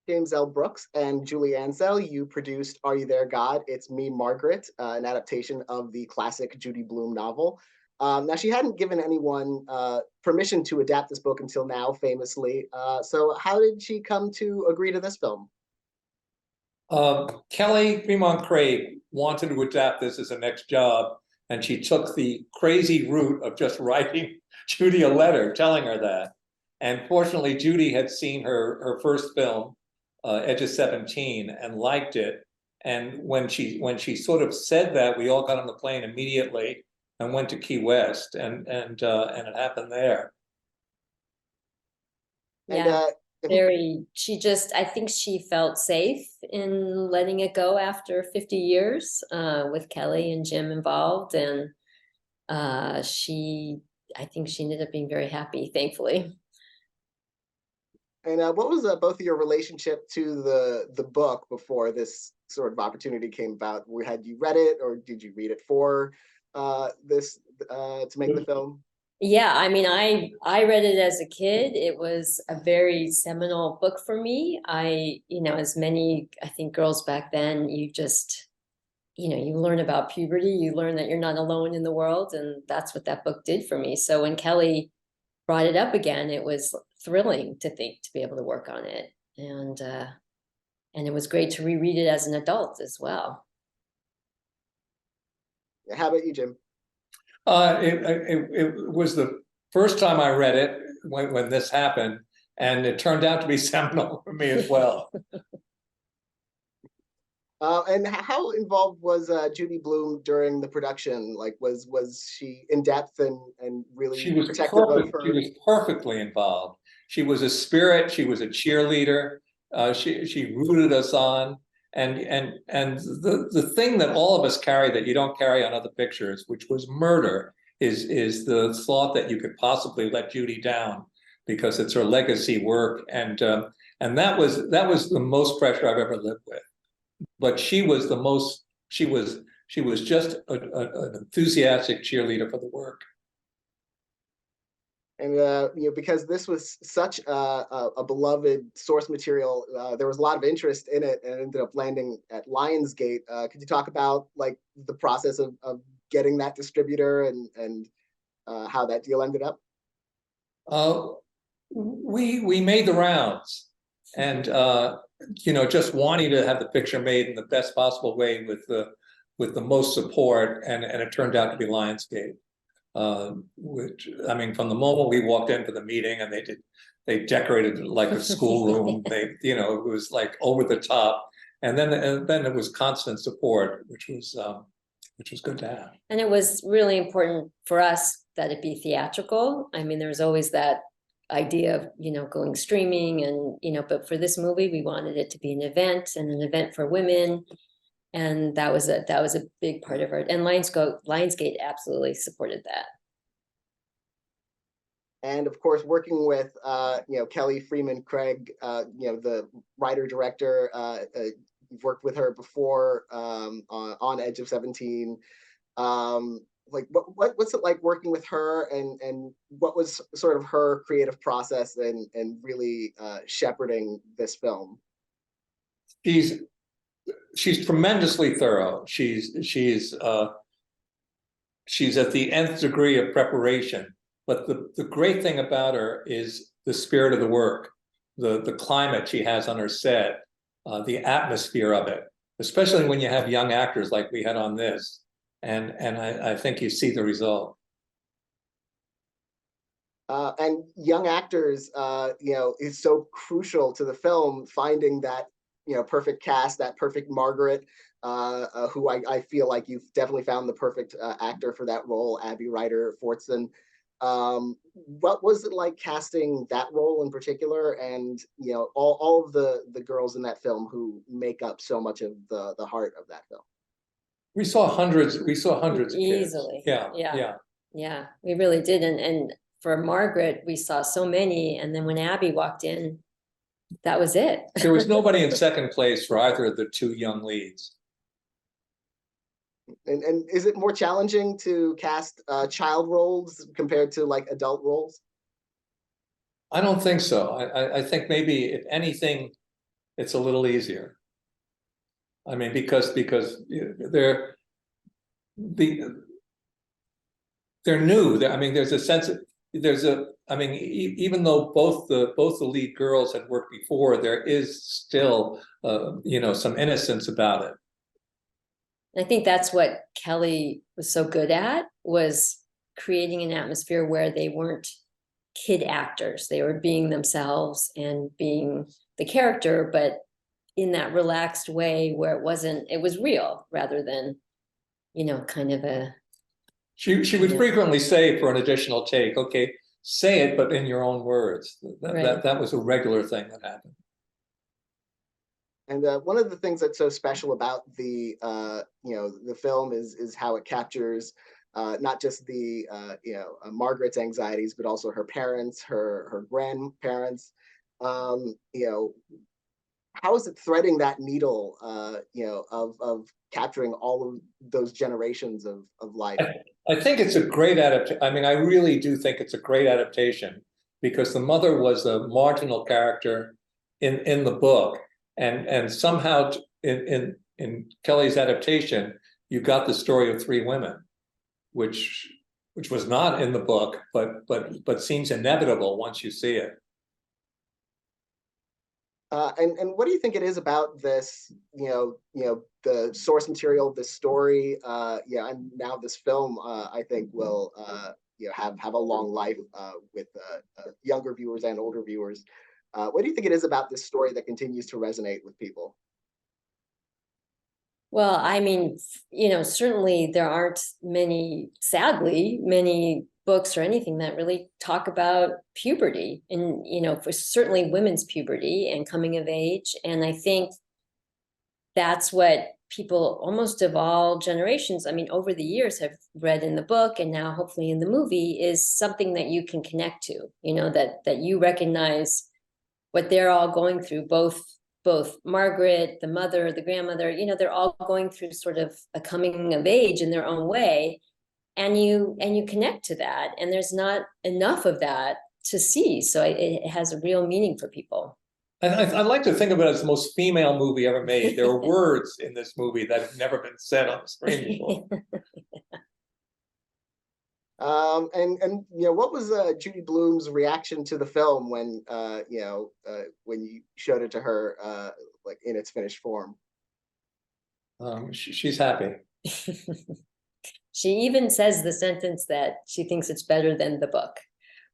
James L. Brooks and Julie Ansell. You produced Are You There, God? It's Me, Margaret, an adaptation of the classic Judy Blume novel. Now, she hadn't given anyone permission to adapt this book until now, famously. So how did she come to agree to this film? Kelly Fremont Craig wanted to adapt this as a next job, and she took the crazy route of just writing Judy a letter telling her that. And fortunately, Judy had seen her first film, Edge of 17, and liked it. And when she sort of said that, we all got on the plane immediately and went to Key West, and it happened there. Yeah. I think she felt safe in letting it go after 50 years with Kelly and Jim involved. And I think she ended up being very happy, thankfully. And what was both of your relationship to the book before this sort of opportunity came about? Had you read it, or did you read it for this to make the film? Yeah, I mean, I read it as a kid. It was a very seminal book for me. As many, I think, girls back then, you learn about puberty, you learn that you're not alone in the world, and that's what that book did for me. So when Kelly brought it up again, it was thrilling to be able to work on it. And it was great to reread it as an adult as well. How about you, Jim? It was the first time I read it when this happened, and it turned out to be seminal for me as well. And how involved was Judy Blume during the production? Like, was she in depth and really protective of her? She was perfectly involved. She was a spirit. She was a cheerleader. She rooted us on. And the thing that all of us carry that you don't carry on other pictures, which was murder, is the thought that you could possibly let Judy down because it's her legacy work. And that was the most pressure I've ever lived with. But she was just an enthusiastic cheerleader for the work. And because this was such a beloved source material, there was a lot of interest in it, and it ended up landing at Lionsgate. Could you talk about like the process of getting that distributor and how that deal ended up? We made the rounds, and just wanting to have the picture made in the best possible way with the most support, and it turned out to be Lionsgate. Which, I mean, from the moment we walked in for the meeting and they decorated it like a schoolroom. It was like over the top, and then it was constant support, which was good to have. And it was really important for us that it be theatrical. I mean, there was always that idea of going streaming, and but for this movie we wanted it to be an event for women. And that was a big part of it. And Lionsgate absolutely supported that. And of course, working with Kelly Fremont Craig, the writer director, you've worked with her before on Edge of 17. Like what's it like working with her, and what was sort of her creative process and really shepherding this film? She's tremendously thorough. She's at the nth degree of preparation. But the great thing about her is the spirit of the work, the climate she has on her set, the atmosphere of it, especially when you have young actors like we had on this. And I think you see the result. And young actors, is so crucial to the film, finding that perfect cast, that perfect Margaret, who I feel like you've definitely found the perfect actor for that role, Abby Ryder Fortson. What was it like casting that role in particular, and all of the girls in that film who make up so much of the heart of that film? We saw hundreds of easily kids. Yeah, we really did. And for Margaret, we saw so many, and then when Abby walked in, that was it. There was nobody in second place for either of the two young leads. And is it more challenging to cast child roles compared to like adult roles? I don't think so. I think maybe, if anything, it's a little easier. I mean, because they're new. I mean, there's a sense of, I mean, even though both the lead girls had worked before, there is still some innocence about it. I think that's what Kelly was so good at, was creating an atmosphere where they weren't kid actors. They were being themselves and being the character, but in that relaxed way where it was real rather than, kind of a. She would frequently say for an additional take, okay, say it, but in your own words. That was a regular thing that happened. And one of the things that's so special about the the film is how it captures not just the Margaret's anxieties, but also her parents, her grandparents. How is it threading that needle, of capturing all of those generations of life? I think it's a great adaptation. I mean, I really do think it's a great adaptation, because the mother was a marginal character in the book, and somehow in Kelly's adaptation, you got the story of three women, which was not in the book, but seems inevitable once you see it. And what do you think it is about this, the source material, this story, and now this film, I think will, have a long life with younger viewers and older viewers. What do you think it is about this story that continues to resonate with people? Well, I mean, certainly there aren't sadly, many books or anything that really talk about puberty and, for certainly women's puberty and coming of age. And I think that's what people almost of all generations, I mean, over the years have read in the book, and now hopefully in the movie, is something that you can connect to, that you recognize what they're all going through, both Margaret, the mother, the grandmother, they're all going through sort of a coming of age in their own way. And you connect to that. And there's not enough of that to see. So it has a real meaning for people. And I like to think of it as the most female movie ever made. There are words in this movie that have never been said on the screen before. And what was Judy Blume's reaction to the film when when you showed it to her like in its finished form? She's happy. She even says the sentence that she thinks it's better than the book,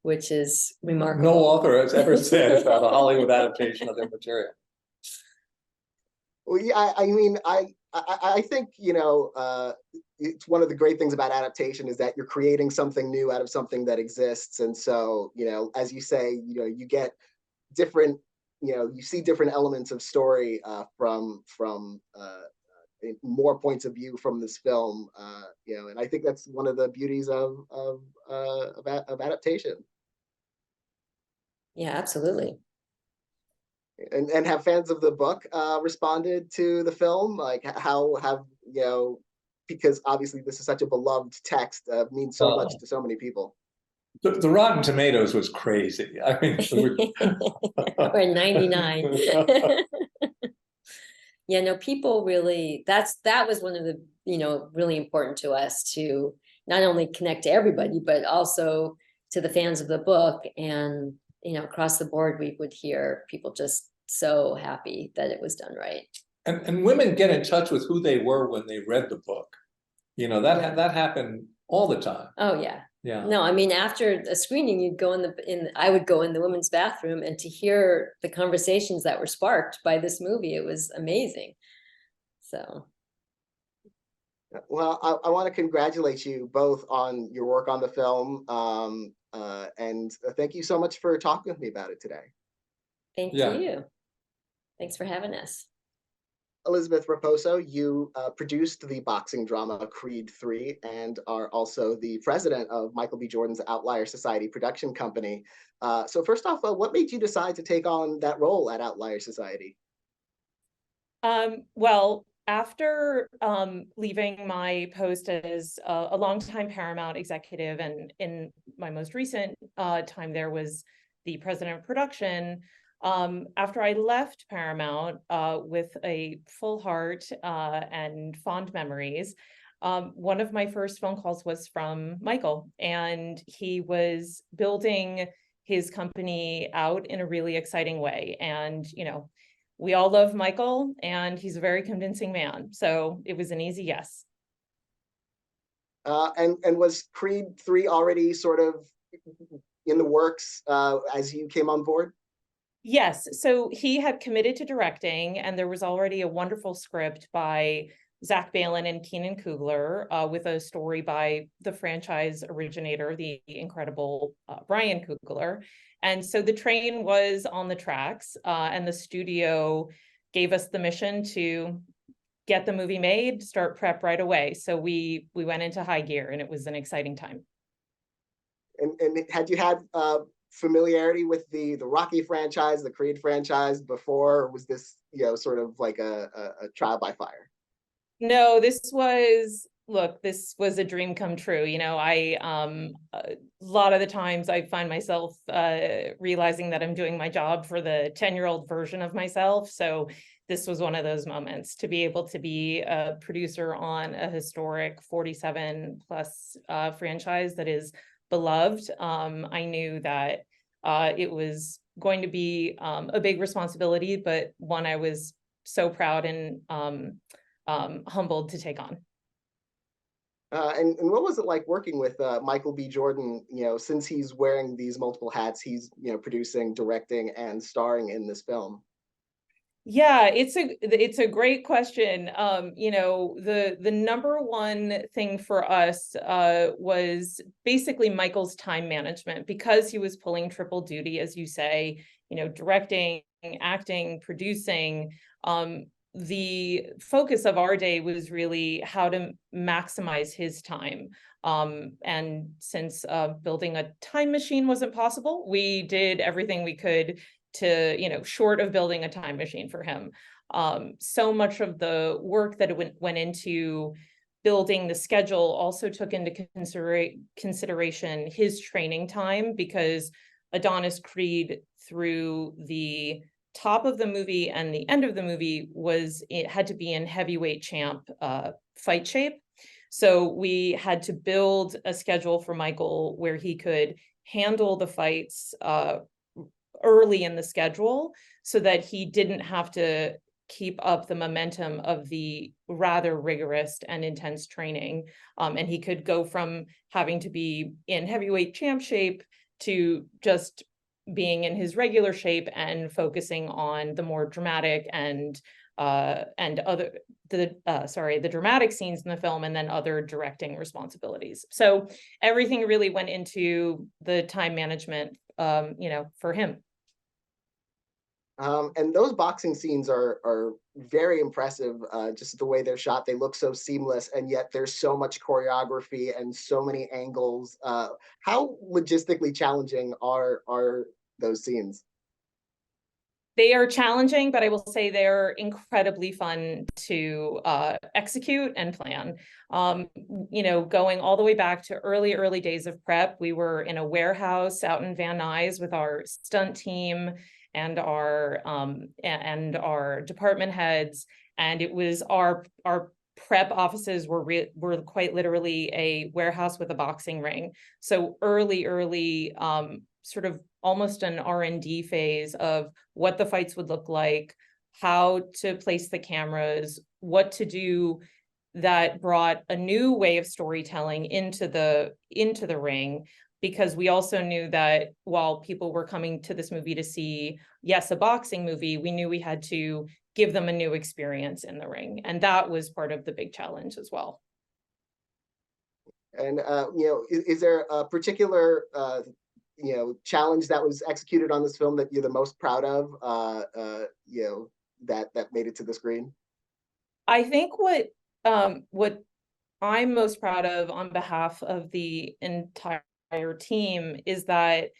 which is remarkable. No author has ever said about a Hollywood adaptation of their material. Well, yeah, I mean, I think it's one of the great things about adaptation is that you're creating something new out of something that exists, and so as you say, you get different, you see different elements of story from more points of view from this film, and I think that's one of the beauties of adaptation. Yeah, absolutely. And have fans of the book responded to the film? Like, how have because obviously this is such a beloved text, means so much to so many people. The Rotten Tomatoes was crazy. I mean, or 99. Yeah, no, people really, that was one of the, really important to us to not only connect to everybody, but also to the fans of the book. And, across the board, we would hear people just so happy that it was done right. And women get in touch with who they were when they read the book. That happened all the time. Oh, yeah. Yeah. No, I mean, after a screening, I would go in the women's bathroom, and to hear the conversations that were sparked by this movie, it was amazing. So. Well, I want to congratulate you both on your work on the film, and thank you so much for talking with me about it today. Thank you. Thanks for having us. Elizabeth Raposo, you produced the boxing drama Creed 3 and are also the president of Michael B. Jordan's Outlier Society production company. So first off, what made you decide to take on that role at Outlier Society? Well, after leaving my post as a longtime Paramount executive, and in my most recent time there was the president of production, After I left Paramount with a full heart and fond memories, one of my first phone calls was from Michael, and he was building his company out in a really exciting way. And, we all love Michael, and he's a very convincing man. So it was an easy yes. And was Creed 3 already sort of in the works as you came on board? Yes, so he had committed to directing, and there was already a wonderful script by Zach Balin and Keenan Coogler with a story by the franchise originator, the incredible Brian Coogler. And so the train was on the tracks, and the studio gave us the mission to get the movie made, start prep right away. So we went into high gear, and it was an exciting time. And had you had familiarity with the Rocky franchise, the Creed franchise before, or was this sort of like a trial by fire? No, this was a dream come true. A lot of the times I find myself realizing that I'm doing my job for the 10-year-old version of myself. So this was one of those moments to be able to be a producer on a historic 47 plus franchise that is beloved. I knew that it was going to be a big responsibility, but one I was so proud and humbled to take on. And what was it like working with Michael B. Jordan? Since he's wearing these multiple hats, he's producing, directing, and starring in this film. Yeah, it's a great question. The number one thing for us was basically Michael's time management, because he was pulling triple duty, as you say, directing, acting, producing. The focus of our day was really how to maximize his time. And since building a time machine wasn't possible, we did everything we could to, short of building a time machine for him. So much of the work that went into building the schedule also took into consideration his training time, because Adonis Creed, through the top of the movie and the end of the movie, it had to be in heavyweight champ fight shape. So we had to build a schedule for Michael where he could handle the fights early in the schedule, so that he didn't have to keep up the momentum of the rather rigorous and intense training. And he could go from having to be in heavyweight champ shape to just being in his regular shape and focusing on the more dramatic and the dramatic scenes in the film, and then other directing responsibilities. So everything really went into the time management, for him. And those boxing scenes are very impressive. Just the way they're shot, they look so seamless, and yet there's so much choreography and so many angles. How logistically challenging are those scenes? They are challenging, but I will say they're incredibly fun to execute and plan. Going all the way back to early days of prep, we were in a warehouse out in Van Nuys with our stunt team and our department heads, and it was our prep offices were quite literally a warehouse with a boxing ring. So early sort of almost an R&D phase of what the fights would look like, how to place the cameras, what to do that brought a new way of storytelling into the ring, because we also knew that while people were coming to this movie to see, yes, a boxing movie, we knew we had to give them a new experience in the ring. And that was part of the big challenge as well. And, is there a particular, challenge that was executed on this film that you're the most proud of, that made it to the screen? I think what I'm most proud of on behalf of the entire team is that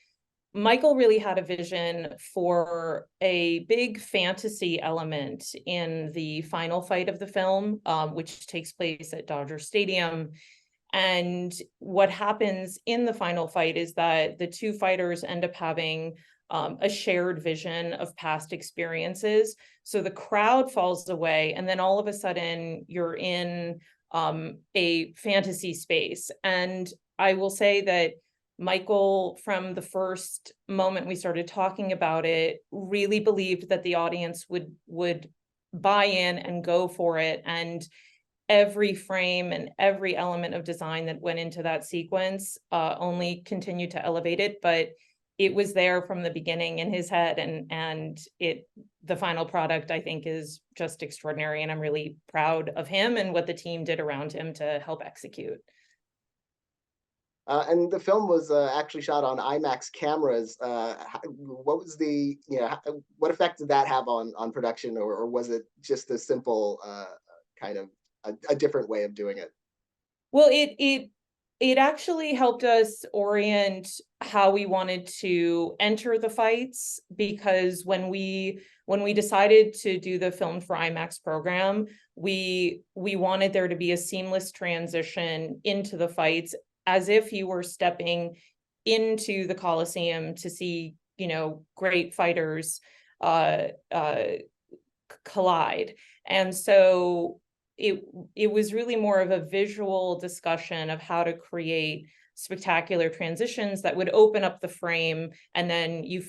Michael really had a vision for a big fantasy element in the final fight of the film, which takes place at Dodger Stadium. And what happens in the final fight is that the two fighters end up having a shared vision of past experiences. So the crowd falls away, and then all of a sudden you're in a fantasy space. And I will say that Michael, from the first moment we started talking about it, really believed that the audience would buy in and go for it. And every frame and every element of design that went into that sequence only continued to elevate it. But it was there from the beginning in his head, and the final product, I think, is just extraordinary, and I'm really proud of him and what the team did around him to help execute. And the film was actually shot on IMAX cameras. What was the, what effect did that have on production, or was it just a simple kind of a different way of doing it? Well, it actually helped us orient how we wanted to enter the fights, because when we decided to do the Film for IMAX program, we wanted there to be a seamless transition into the fights, as if you were stepping into the Coliseum to see, great fighters collide. And so it was really more of a visual discussion of how to create spectacular transitions that would open up the frame, and then you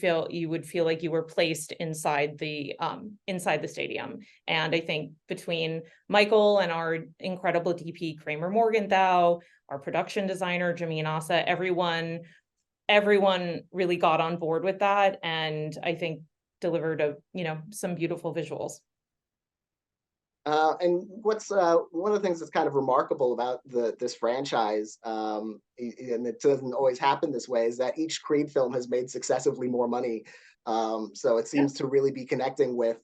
would feel like you were placed inside the stadium. And I think between Michael and our incredible DP Kramer Morgenthau, our production designer Jameen Asa, everyone really got on board with that, and I think delivered some beautiful visuals. And what's one of the things that's kind of remarkable about this franchise, and it doesn't always happen this way, is that each Creed film has made successively more money. So it seems to really be connecting with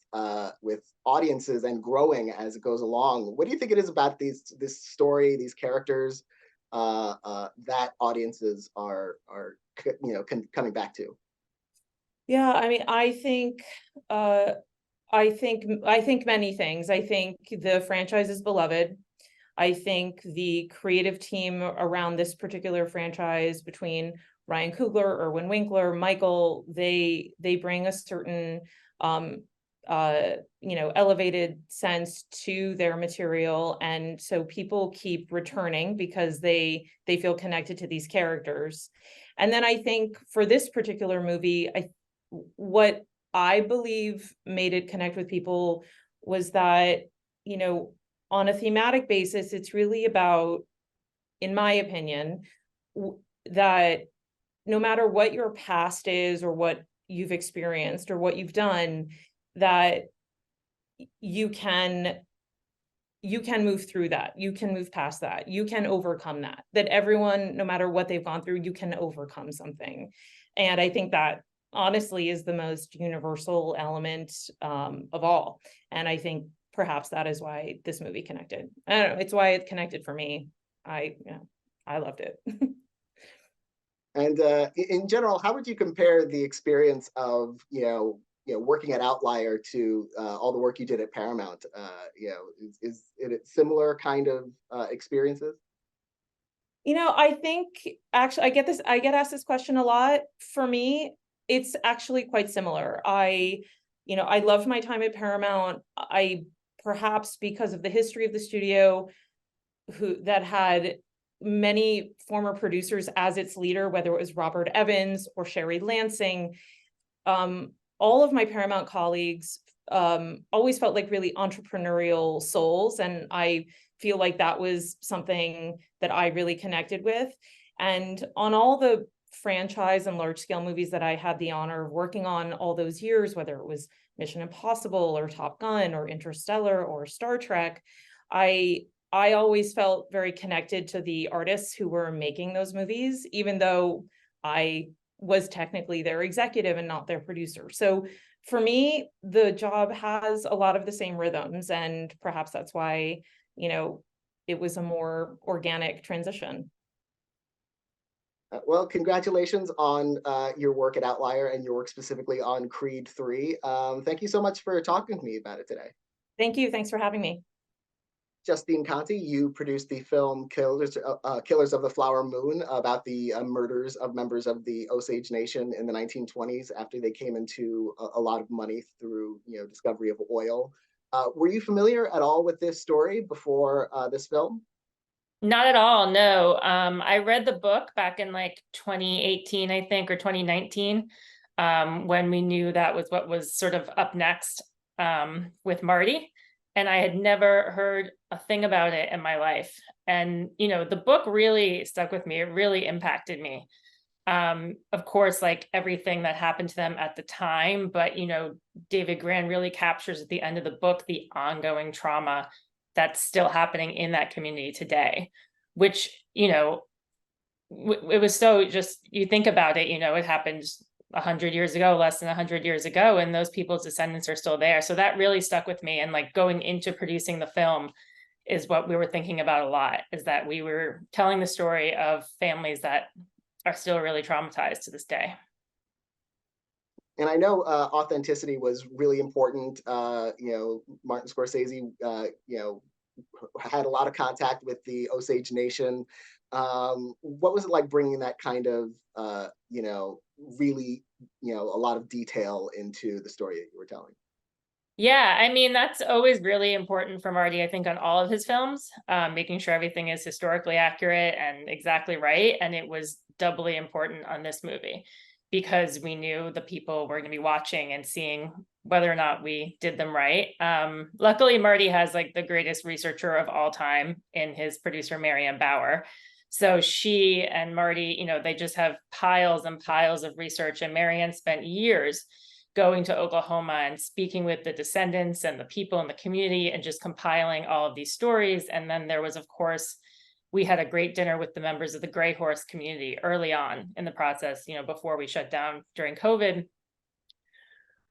audiences and growing as it goes along. What do you think it is about this story, these characters, that audiences are coming back to? Yeah, I mean, I think many things. I think the franchise is beloved. I think the creative team around this particular franchise, between Ryan Coogler, Irwin Winkler, Michael, they bring a certain elevated sense to their material, and so people keep returning because they feel connected to these characters. And then I think for this particular movie, what I believe made it connect with people was that, on a thematic basis, it's really about, in my opinion, that no matter what your past is, or what you've experienced, or what you've done, that you can move through that, you can move past that, you can overcome that everyone, no matter what they've gone through, you can overcome something. And I think that honestly is the most universal element of all. And I think perhaps that is why this movie connected. I don't know, it's why it connected for me. I loved it. And in general, how would you compare the experience of working at Outlier to all the work you did at Paramount? Is it similar kind of experiences? I think actually I get asked this question a lot. For me, it's actually quite similar. I loved my time at Paramount. I, perhaps because of the history of the studio, that had many former producers as its leader, whether it was Robert Evans or Sherry Lansing, all of my Paramount colleagues always felt like really entrepreneurial souls. And I feel like that was something that I really connected with. And on all the franchise and large scale movies that I had the honor of working on all those years, whether it was Mission Impossible or Top Gun or Interstellar or Star Trek, I always felt very connected to the artists who were making those movies, even though I was technically their executive and not their producer. So for me, the job has a lot of the same rhythms, and perhaps that's why, it was a more organic transition. Well, congratulations on your work at Outlier and your work specifically on Creed 3. Thank you so much for talking to me about it today. Thank you. Thanks for having me. Justine Conte, you produced the film Killers of the Flower Moon about the murders of members of the Osage Nation in the 1920s after they came into a lot of money through discovery of oil. Were you familiar at all with this story before this film? Not at all, no. I read the book back in like 2018, I think, or 2019, when we knew that was what was sort of up next with Marty. And I had never heard a thing about it in my life. And, the book really stuck with me. It really impacted me. Of course, like everything that happened to them at the time, but, David Grann really captures at the end of the book the ongoing trauma that's still happening in that community today, which, it was so just, you think about it, it happened 100 years ago, less than 100 years ago, and those people's descendants are still there. So that really stuck with me. And like going into producing the film is what we were thinking about a lot, is that we were telling the story of families that are still really traumatized to this day. And I know authenticity was really important. Martin Scorsese, had a lot of contact with the Osage Nation. What was it like bringing that kind of, really, a lot of detail into the story that you were telling? Yeah, I mean, that's always really important for Marty, I think, on all of his films, making sure everything is historically accurate and exactly right. And it was doubly important on this movie because we knew the people were going to be watching and seeing whether or not we did them right. Luckily, Marty has like the greatest researcher of all time in his producer, Marianne Bauer. So she and Marty, they just have piles and piles of research. And Marianne spent years going to Oklahoma and speaking with the descendants and the people in the community and just compiling all of these stories. And then there was, of course, we had a great dinner with the members of the Gray Horse community early on in the process, before we shut down during COVID,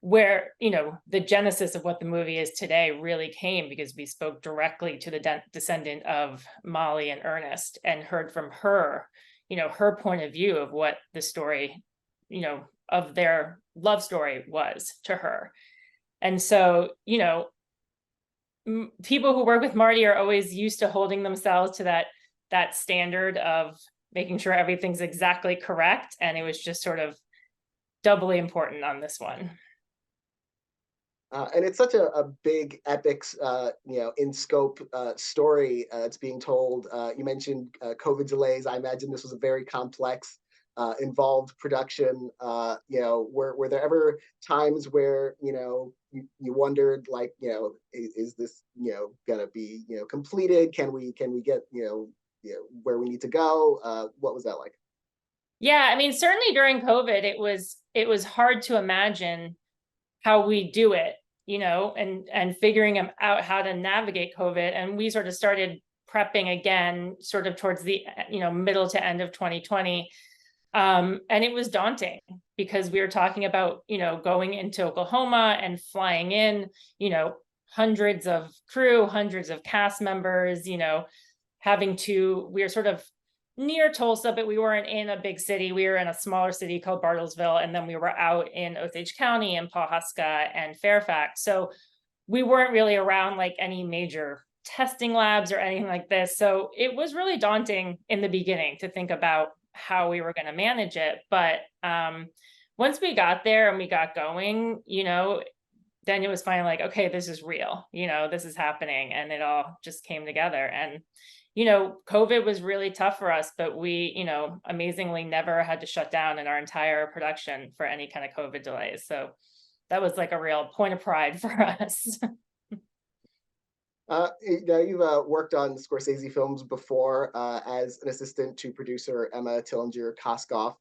where, the genesis of what the movie is today really came because we spoke directly to the descendant of Molly and Ernest and heard from her, her point of view of what the story, of their love story was to her. And so, people who work with Marty are always used to holding themselves to that standard of making sure everything's exactly correct. And it was just sort of doubly important on this one. And it's such a big epic, in scope story that's being told. You mentioned COVID delays. I imagine this was a very complex, involved production. Were there ever times where you wondered, like, is this gonna be completed? Can we get where we need to go? What was that like? Yeah, I mean, certainly during COVID, it was hard to imagine how we do it, and figuring out how to navigate COVID. And we sort of started prepping again, sort of towards the, middle to end of 2020. And it was daunting because we were talking about, going into Oklahoma and flying in, hundreds of crew, hundreds of cast members, we were sort of near Tulsa, but we weren't in a big city. We were in a smaller city called Bartlesville. And then we were out in Osage County and Pawhuska and Fairfax. So we weren't really around like any major testing labs or anything like this. So it was really daunting in the beginning to think about how we were going to manage it. But once we got there and we got going, then it was finally like, okay, this is real, this is happening. And it all just came together. And COVID was really tough for us, but we, amazingly never had to shut down in our entire production for any kind of COVID delays. So that was like a real point of pride for us. You've worked on Scorsese films before as an assistant to producer Emma Tillinger-Koskoff.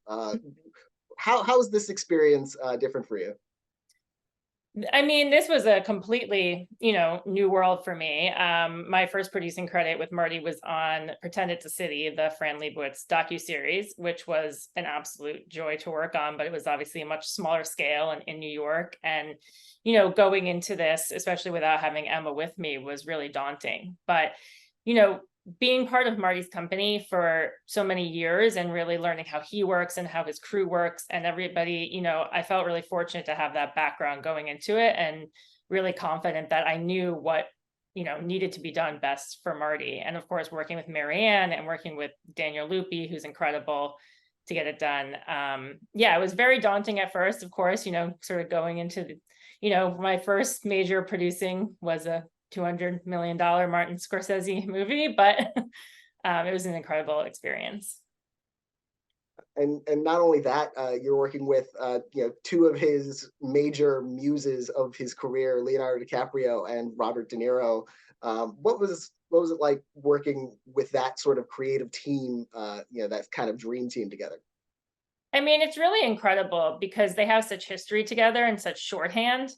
How is this experience different for you? I mean, this was a completely, new world for me. My first producing credit with Marty was on Pretend It's a City, the Fran Lebowitz docuseries, which was an absolute joy to work on, but it was obviously a much smaller scale and in New York. And, going into this, especially without having Emma with me, was really daunting. But, being part of Marty's company for so many years and really learning how he works and how his crew works and everybody, I felt really fortunate to have that background going into it and really confident that I knew what needed to be done best for Marty. And of course, working with Marianne and working with Daniel Lupi, who's incredible, to get it done. Yeah, it was very daunting at first, of course, sort of going into the, my first major producing was a $200 million Martin Scorsese movie, but it was an incredible experience. And not only that, you're working with two of his major muses of his career, Leonardo DiCaprio and Robert De Niro. What was it like working with that sort of creative team? That kind of dream team together. I mean, it's really incredible because they have such history together and such shorthand.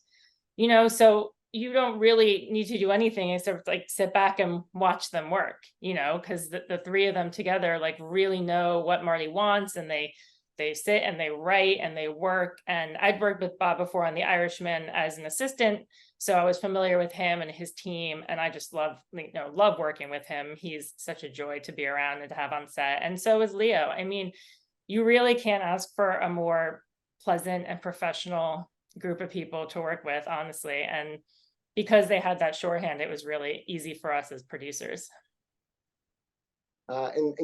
So you don't really need to do anything except like sit back and watch them work, because the three of them together like really know what Marty wants, and they sit and they write and they work. And I'd worked with Bob before on The Irishman as an assistant, so I was familiar with him and his team, and I just love working with him. He's such a joy to be around and to have on set, and so is Leo. I mean, you really can't ask for a more pleasant and professional group of people to work with, honestly. And because they had that shorthand, it was really easy for us as producers. And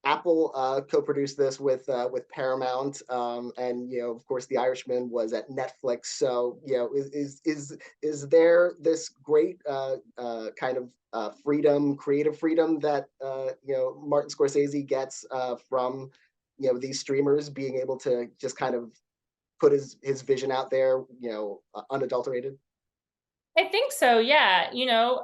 Apple co-produced this with Paramount, and of course The Irishman was at Netflix. So is there this great kind of creative freedom that Martin Scorsese gets from these streamers being able to just kind of put his vision out there, unadulterated? I think so, yeah.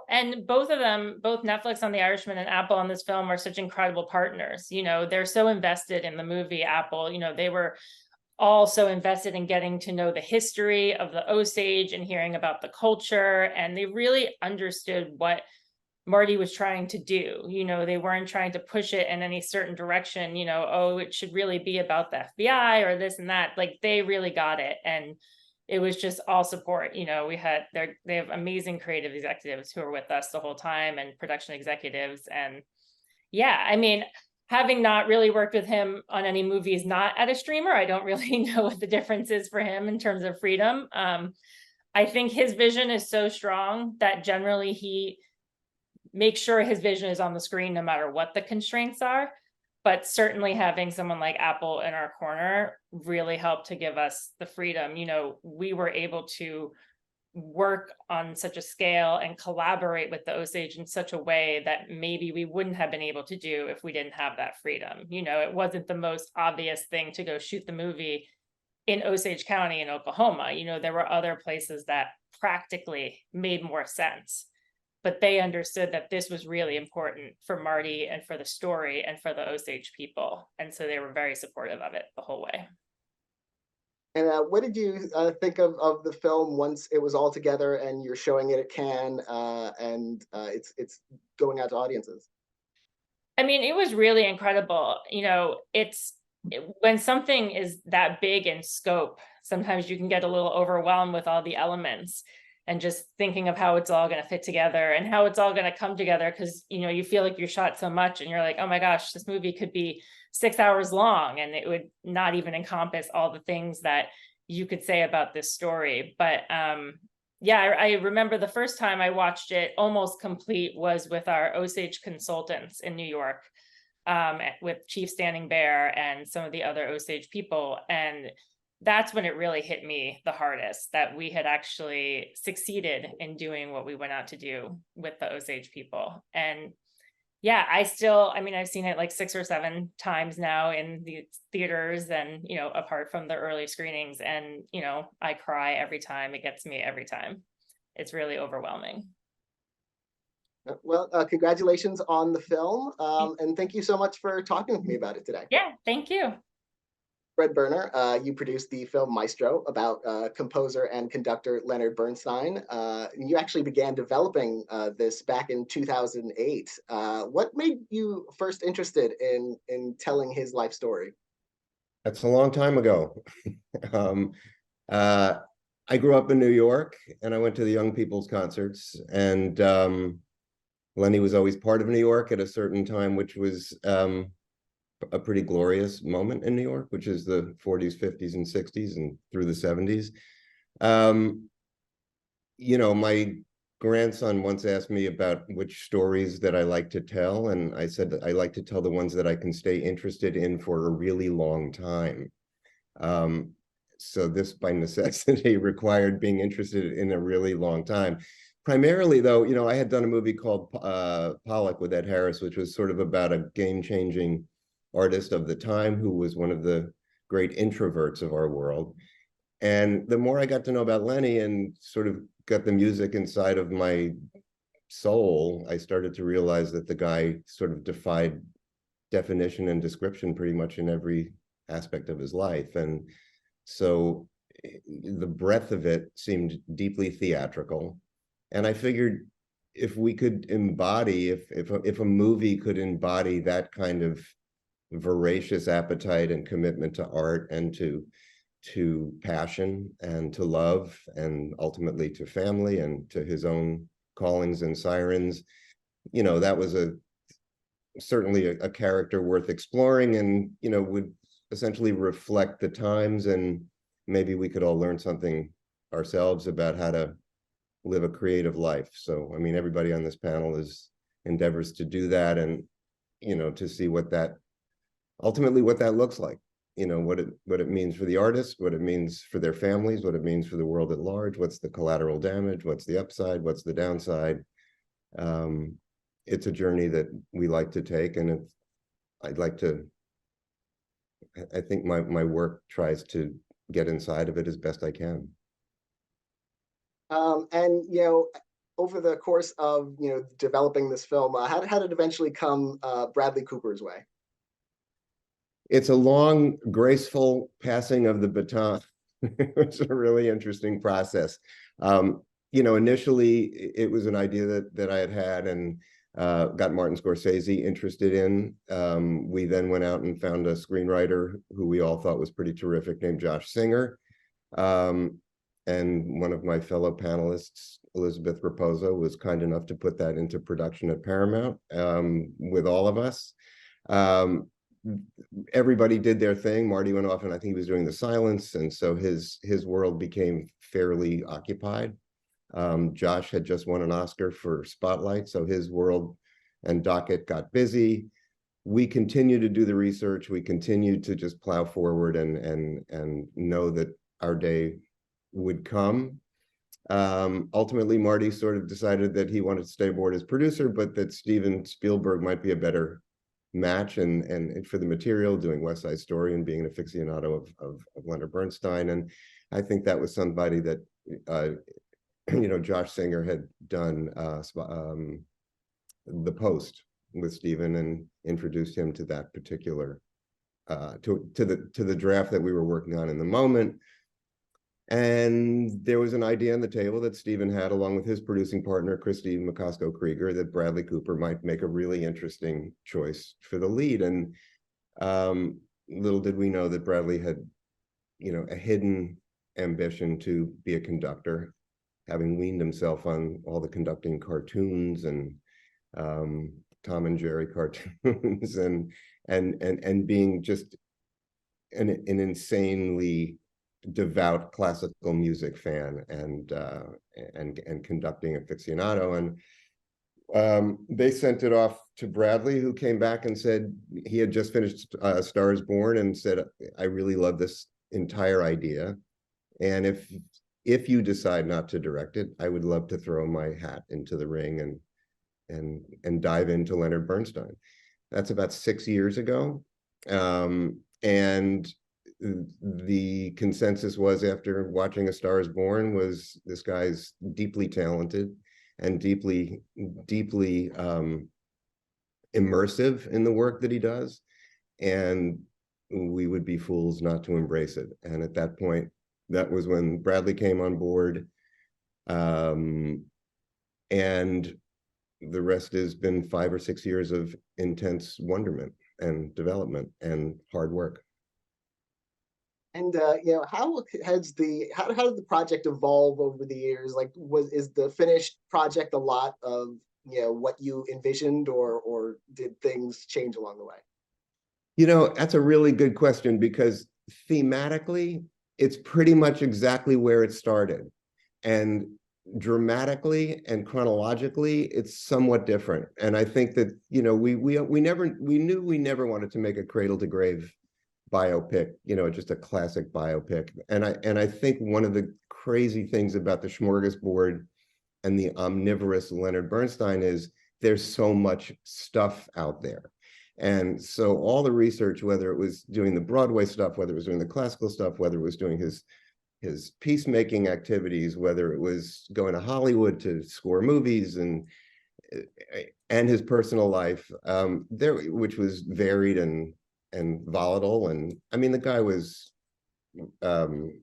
And both of them, both Netflix on The Irishman and Apple on this film, are such incredible partners. They're so invested in the movie. Apple, they were all so invested in getting to know the history of the Osage and hearing about the culture. And they really understood what Marty was trying to do. They weren't trying to push it in any certain direction, it should really be about the FBI or this and that. Like, they really got it. And it was just all support. They have amazing creative executives who are with us the whole time, and production executives. And yeah, I mean, having not really worked with him on any movies not at a streamer, I don't really know what the difference is for him in terms of freedom. I think his vision is so strong that generally he makes sure his vision is on the screen no matter what the constraints are. But certainly having someone like Apple in our corner really helped to give us the freedom. We were able to work on such a scale and collaborate with the Osage in such a way that maybe we wouldn't have been able to do if we didn't have that freedom. It wasn't the most obvious thing to go shoot the movie in Osage County in Oklahoma. There were other places that practically made more sense. But they understood that this was really important for Marty and for the story and for the Osage people. And so they were very supportive of it the whole way. And what did you think of the film once it was all together and you're showing it at Cannes and it's going out to audiences? I mean, it was really incredible. When something is that big in scope, sometimes you can get a little overwhelmed with all the elements and just thinking of how it's all going to fit together and how it's all going to come together. Because, you feel like you're shot so much and you're like, oh my gosh, this movie could be 6 hours long and it would not even encompass all the things that you could say about this story. But yeah, I remember the first time I watched it almost complete was with our Osage consultants in New York, with Chief Standing Bear and some of the other Osage people. And that's when it really hit me the hardest, that we had actually succeeded in doing what we went out to do with the Osage people. And yeah, I've seen it like 6 or 7 times now in the theaters and, apart from the early screenings, and, I cry every time. It gets me every time. It's really overwhelming. Well, congratulations on the film. And thank you so much for talking with me about it today. Yeah, thank you. Berner, you produced the film Maestro about composer and conductor Leonard Bernstein. You actually began developing this back in 2008. What made you first interested in telling his life story? That's a long time ago. I grew up in New York and I went to the Young People's concerts, and Lenny was always part of New York at a certain time, which was a pretty glorious moment in New York, which is the 40s, 50s, and 60s, and through the 70s. grandson once asked me about which stories that I like to tell, and I said that I like to tell the ones that I can stay interested in for a really long time. So this, by necessity, required being interested in a really long time. Primarily, though, you know, I had done a movie called Pollock with Ed Harris, which was sort of about a game-changing artist of the time who was one of the great introverts of our world. And the more I got to know about Lenny and sort of got the music inside of my soul, I started to realize that the guy sort of defied definition and description pretty much in every aspect of his life. And so the breadth of it seemed deeply theatrical. And I figured if we could embody, if a movie could embody that kind of voracious appetite and commitment to art and to passion and to love and ultimately to family and to his own callings and sirens, you know, that was certainly a character worth exploring, and, you know, would essentially reflect the times, and maybe we could all learn something ourselves about how to live a creative life. So, I mean, everybody on this panel endeavors to do that, and, you know, to see what that ultimately what that looks like, you know, what it means for the artists, what it means for their families, what it means for the world at large, what's the collateral damage, what's the upside, what's the downside. It's a journey that we like to take, and I think my work tries to get inside of it as best I can. And, you know, over the course of, you know, developing this film, how did it eventually come Bradley Cooper's way? It's a long, graceful passing of the baton. It's a really interesting process. You know, initially it was an idea that I had and got Martin Scorsese interested in. We then went out and found a screenwriter who we all thought was pretty terrific, named Josh Singer. And one of my fellow panelists, Elizabeth Raposo, was kind enough to put that into production at Paramount with all of us. Everybody did their thing. Marty went off and I think he was doing The Silence, and so his world became fairly occupied. Josh had just won an Oscar for Spotlight, so his world and docket got busy. We continued to do the research. We continued to just plow forward and know that our day would come. Ultimately, Marty sort of decided that he wanted to stay aboard as producer, but that Steven Spielberg might be a better match and for the material, doing West Side Story and being an aficionado of Leonard Bernstein. And I think that was somebody that you know, Josh Singer had done The Post with Steven and introduced him to that particular to the draft that we were working on in the moment. And there was an idea on the table that Steven had, along with his producing partner, Christy McCosco-Krieger, that Bradley Cooper might make a really interesting choice for the lead. And little did we know that Bradley had, you know, a hidden ambition to be a conductor, having weaned himself on all the conducting cartoons and Tom and Jerry cartoons and being just an insanely devout classical music fan and conducting aficionado. And they sent it off to Bradley, who came back and said he had just finished Star is Born and said, I really love this entire idea, and if you decide not to direct it, I would love to throw my hat into the ring and dive into Leonard Bernstein. That's about 6 years ago. And the consensus was, after watching A Star is Born, was this guy's deeply talented and deeply immersive in the work that he does, and we would be fools not to embrace it. And at that point, that was when Bradley came on board, and the rest has been 5 or 6 years of intense wonderment and development and hard work. And you know, how did the project evolve over the years? Like, is the finished project a lot of, you know, what you envisioned, or did things change along the way? You know, that's a really good question, because thematically, it's pretty much exactly where it started. And dramatically and chronologically, it's somewhat different. And I think that, you know, we knew we never wanted to make a cradle to grave biopic, you know, just a classic biopic. And I think one of the crazy things about the smorgasbord and the omnivorous Leonard Bernstein is there's so much stuff out there. And so all the research, whether it was doing the Broadway stuff, whether it was doing the classical stuff, whether it was doing his peacemaking activities, whether it was going to Hollywood to score movies and his personal life, which was varied and volatile. And I mean, the guy was an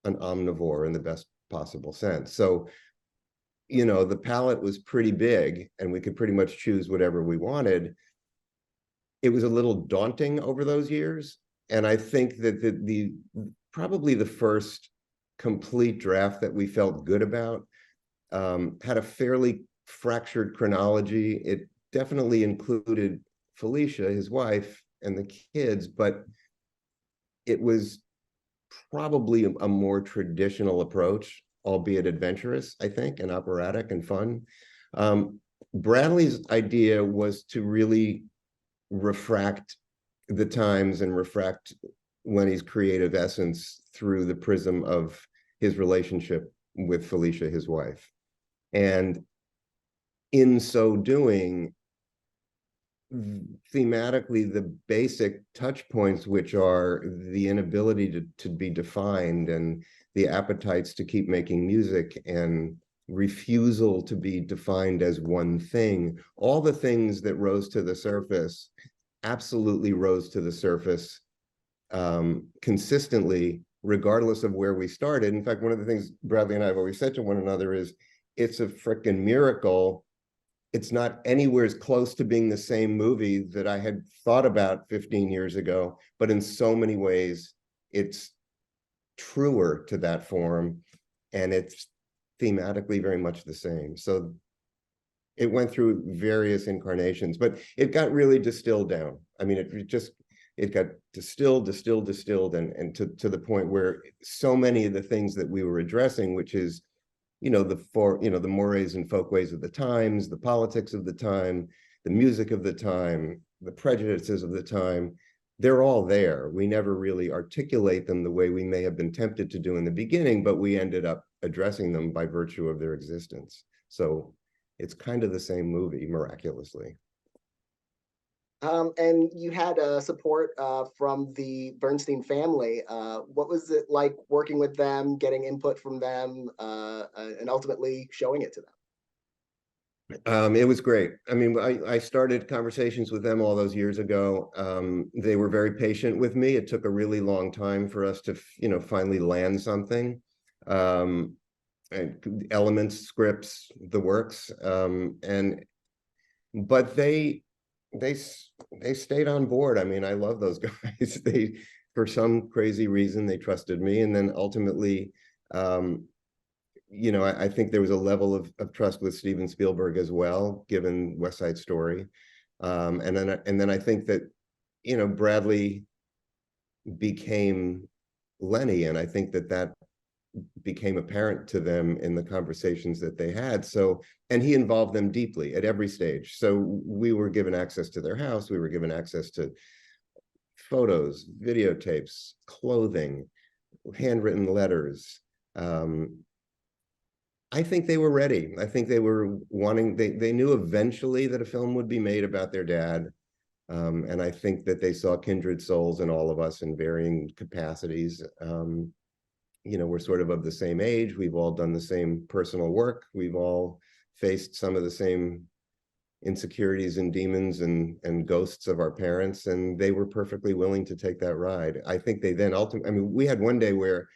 omnivore in the best possible sense. So, you know, the palette was pretty big and we could pretty much choose whatever we wanted. It was a little daunting over those years. And I think that the probably the first complete draft that we felt good about had a fairly fractured chronology. It definitely included Felicia, his wife, and the kids, but it was probably a more traditional approach, albeit adventurous, I think, and operatic and fun. Bradley's idea was to really refract the times and refract Lenny's creative essence through the prism of his relationship with Felicia, his wife. And in so doing, thematically, the basic touch points, which are the inability to be defined and the appetites to keep making music and refusal to be defined as one thing, all the things that rose to the surface absolutely rose to the surface consistently, regardless of where we started. In fact, one of the things Bradley and I have always said to one another is, it's a frickin' miracle it's not anywhere as close to being the same movie that I had thought about 15 years ago, but in so many ways, it's truer to that form, and it's thematically very much the same. So it went through various incarnations, but it got really distilled down. I mean, it got distilled, and to the point where so many of the things that we were addressing, which is, the mores and folkways of the times, the politics of the time, the music of the time, the prejudices of the time, they're all there. We never really articulate them the way we may have been tempted to do in the beginning, but we ended up addressing them by virtue of their existence. So it's kind of the same movie, miraculously. And you had support from the Bernstein family. What was it like working with them, getting input from them, and ultimately showing it to them? It was great. I mean, I started conversations with them all those years ago. They were very patient with me. It took a really long time for us to, finally land something. And elements, scripts, the works. But they stayed on board. I mean, I love those guys. They, for some crazy reason, they trusted me. And then ultimately, I think there was a level of trust with Steven Spielberg as well, given West Side Story. And then I think that, Bradley became Lenny, and I think that became apparent to them in the conversations that they had. So, and he involved them deeply at every stage. So we were given access to their house. We were given access to photos, videotapes, clothing, handwritten letters. I think they were ready. I think they were wanting, they knew eventually that a film would be made about their dad. And I think that they saw kindred souls in all of us in varying capacities. We're sort of the same age. We've all done the same personal work. We've all faced some of the same insecurities and demons and ghosts of our parents, and they were perfectly willing to take that ride. I think they then ultimately, we had one day where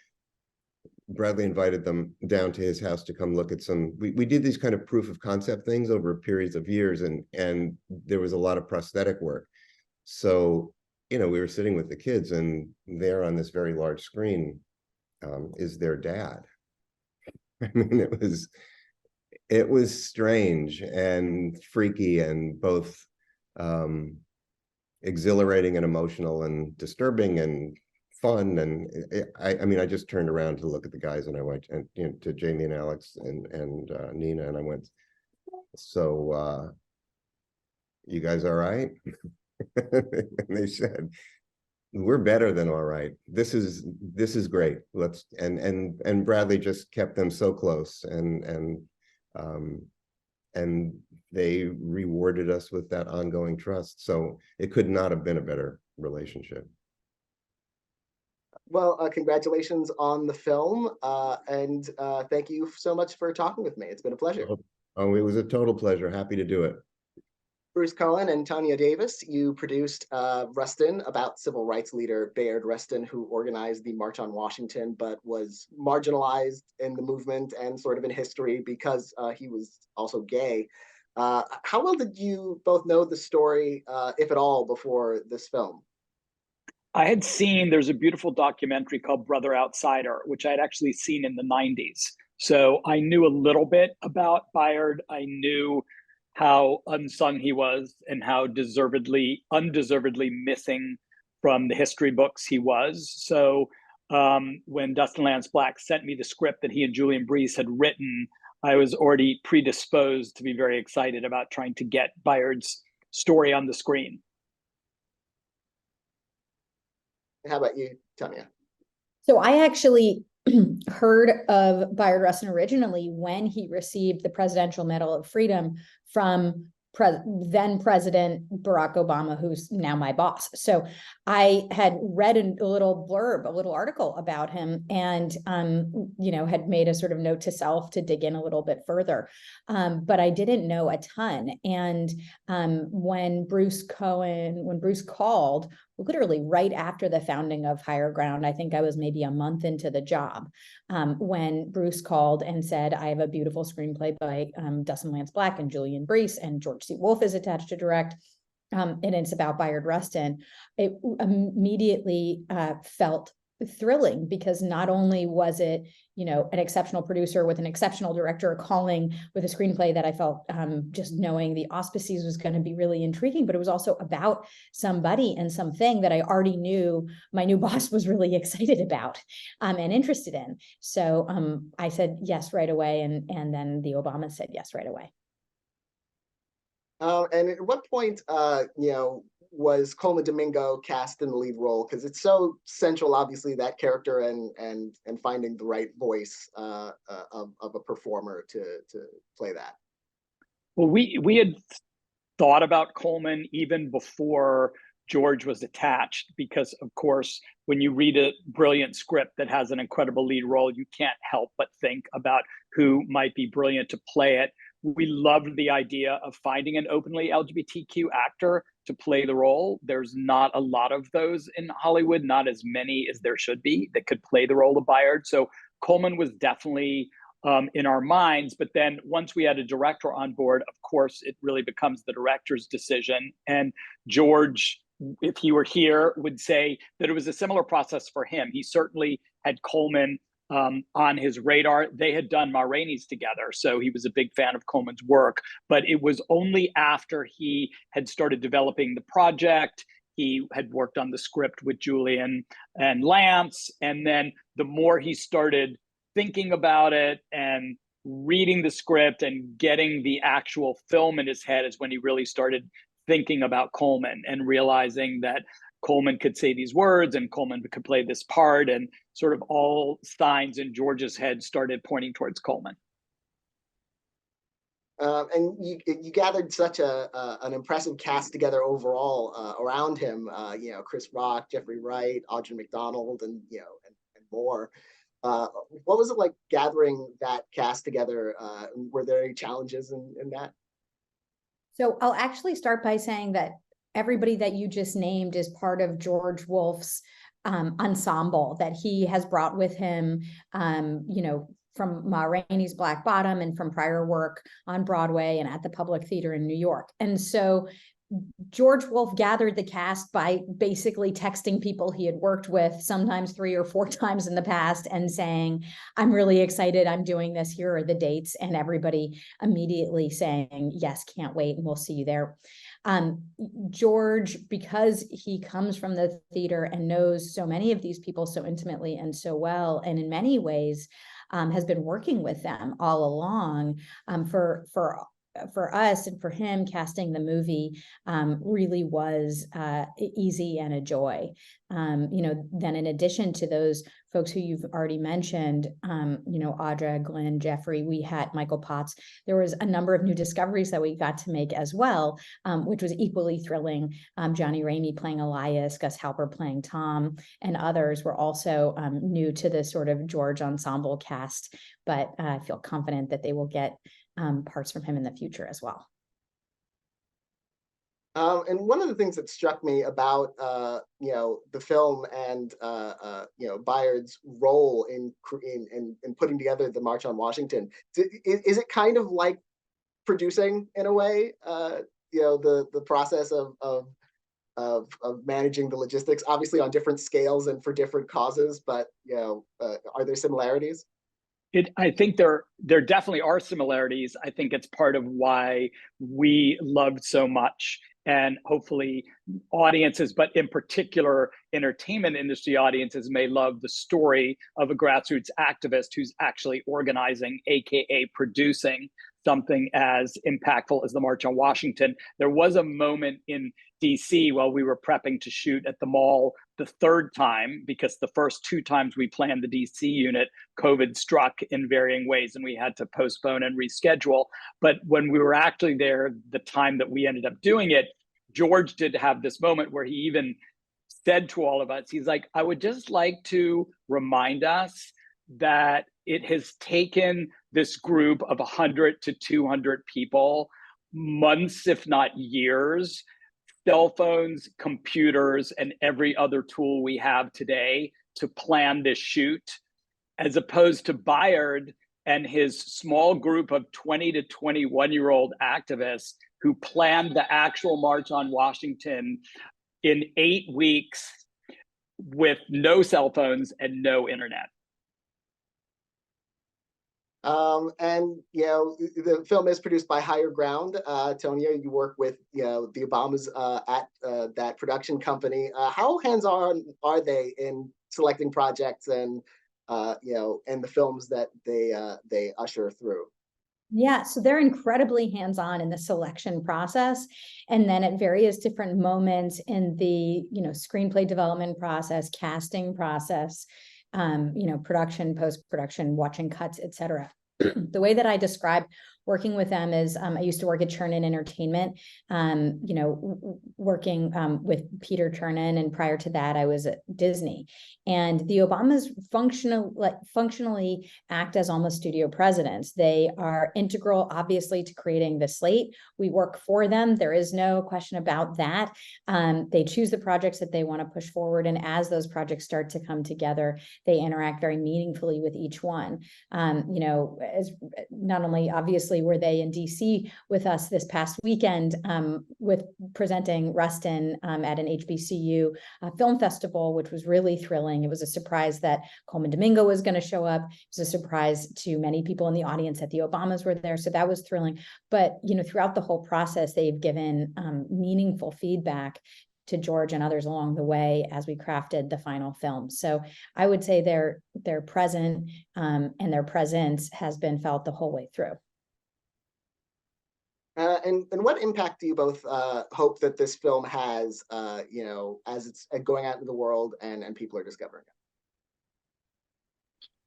Bradley invited them down to his house to come look at we did these kind of proof of concept things over periods of years, and there was a lot of prosthetic work. So, we were sitting with the kids, and there on this very large screen is their dad. I mean, it was strange and freaky and both exhilarating and emotional and disturbing and fun. And I mean, I just turned around to look at the guys, and I went, and to Jamie and Alex and Nina, and I went, so you guys all right? And they said, we're better than all right. This is great. Let's, and Bradley just kept them so close, and they rewarded us with that ongoing trust. So it could not have been a better relationship. Well, congratulations on the film, and thank you so much for talking with me. It's been a pleasure. Oh, it was a total pleasure. Happy to do it. Bruce Cohen and Tonia Davis, you produced Rustin, about civil rights leader Bayard Rustin, who organized the March on Washington, but was marginalized in the movement and sort of in history because he was also gay. How well did you both know the story, if at all, before this film? I had seen, there's a beautiful documentary called Brother Outsider, which I had actually seen in the 90s. So I knew a little bit about Bayard. I knew how unsung he was and how undeservedly missing from the history books he was. So when Dustin Lance Black sent me the script that he and Julian Breese had written, I was already predisposed to be very excited about trying to get Bayard's story on the screen. How about you, Tonia? So I actually heard of Bayard Rustin originally when he received the Presidential Medal of Freedom from then President Barack Obama, who's now my boss. So I had read a little blurb, a little article about him, and had made a sort of note to self to dig in a little bit further. But I didn't know a ton. And when Bruce called, literally right after the founding of Higher Ground, I think I was maybe a month into the job, when Bruce called and said, I have a beautiful screenplay by Dustin Lance Black and Julian Breese, and George C. Wolfe is attached to direct, and it's about Bayard Rustin. It immediately felt thrilling, because not only was it, an exceptional producer with an exceptional director calling with a screenplay that I felt, just knowing the auspices was going to be really intriguing, but it was also about somebody and something that I already knew my new boss was really excited about and interested in. So I said yes right away, and then the Obamas said yes right away. And at what point, was Coleman Domingo cast in the lead role? Because it's so central, obviously, that character and finding the right voice of a performer to play that. Well, we had thought about Coleman even before George was attached, because, of course, when you read a brilliant script that has an incredible lead role, you can't help but think about who might be brilliant to play it. We loved the idea of finding an openly LGBTQ actor to play the role. There's not a lot of those in Hollywood, not as many as there should be, that could play the role of Bayard. So Coleman was definitely in our minds. But then once we had a director on board, of course, it really becomes the director's decision. And George, if he were here, would say that it was a similar process for him. He certainly had Coleman on his radar. They had done Ma Rainey's together, so he was a big fan of Coleman's work. But it was only after he had started developing the project, he had worked on the script with Julian and Lance, and then the more he started thinking about it and reading the script and getting the actual film in his head is when he really started thinking about Coleman and realizing that Coleman could say these words and Coleman could play this part, and sort of all signs in George's head started pointing towards Coleman. And you gathered such an impressive cast together overall around him. Chris Rock, Jeffrey Wright, Audra McDonald, and more. What was it like gathering that cast together? Were there any challenges in that? So I'll actually start by saying that everybody that you just named is part of George Wolfe's ensemble that he has brought with him, from Ma Rainey's Black Bottom and from prior work on Broadway and at the Public Theater in New York. And so George Wolfe gathered the cast by basically texting people he had worked with, sometimes 3 or 4 times in the past, and saying, I'm really excited, I'm doing this, here are the dates, and everybody immediately saying, yes, can't wait, and we'll see you there. George, because he comes from the theater and knows so many of these people so intimately and so well, and in many ways has been working with them all along, for us and for him, casting the movie really was easy and a joy. Then in addition to those folks who you've already mentioned, Audra, Glenn, Jeffrey, we had Michael Potts. There was a number of new discoveries that we got to make as well, which was equally thrilling. Johnny Ramey playing Elias, Gus Halper playing Tom, and others were also new to the sort of George ensemble cast, but I feel confident that they will get parts from him in the future as well. And one of the things that struck me about the film and Bayard's role in putting together the March on Washington, is it kind of like producing in a way? The process of managing the logistics, obviously on different scales and for different causes, but are there similarities? I think there definitely are similarities. I think it's part of why we loved so much, and hopefully audiences, but in particular entertainment industry audiences, may love the story of a grassroots activist who's actually organizing, aka producing, something as impactful as the March on Washington. There was a moment in DC while we were prepping to shoot at the mall the 3rd time, because the first 2 times we planned the DC unit, COVID struck in varying ways and we had to postpone and reschedule. But when we were actually there, the time that we ended up doing it, George did have this moment where he even said to all of us, he's like, I would just like to remind us that it has taken this group of 100 to 200 people months, if not years, cell phones, computers, and every other tool we have today to plan this shoot, as opposed to Bayard and his small group of 20 to 21-year-old activists who planned the actual March on Washington in 8 weeks with no cell phones and no internet. And the film is produced by Higher Ground. Tonia, you work with the Obamas at that production company. How hands-on are they in selecting projects and and the films that they usher through? Yeah, so they're incredibly hands-on in the selection process, and then at various different moments in the screenplay development process, casting process, production, post-production, watching cuts, etc. The way that I describe working with them is I used to work at Chernin Entertainment, working with Peter Chernin, and prior to that I was at Disney. And the Obamas functionally act as almost studio presidents. They are integral, obviously, to creating the slate. We work for them. There is no question about that. They choose the projects that they want to push forward, and as those projects start to come together, they interact very meaningfully with each one. As not only obviously were they in DC with us this past weekend with presenting Rustin at an HBCU film festival, which was really thrilling. It was a surprise that Coleman Domingo was going to show up. It was a surprise to many people in the audience that the Obamas were there. So that was thrilling. But, throughout the whole process, they've given meaningful feedback to George and others along the way as we crafted the final film. So I would say they're present, and their presence has been felt the whole way through. And what impact do you both hope that this film has, as it's going out into the world and people are discovering it?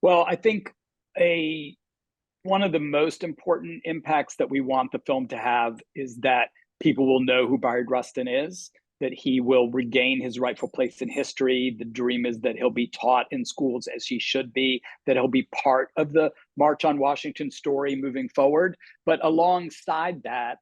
Well, I think one of the most important impacts that we want the film to have is that people will know who Bayard Rustin is, that he will regain his rightful place in history. The dream is that he'll be taught in schools as he should be, that he'll be part of the March on Washington story moving forward. But alongside that,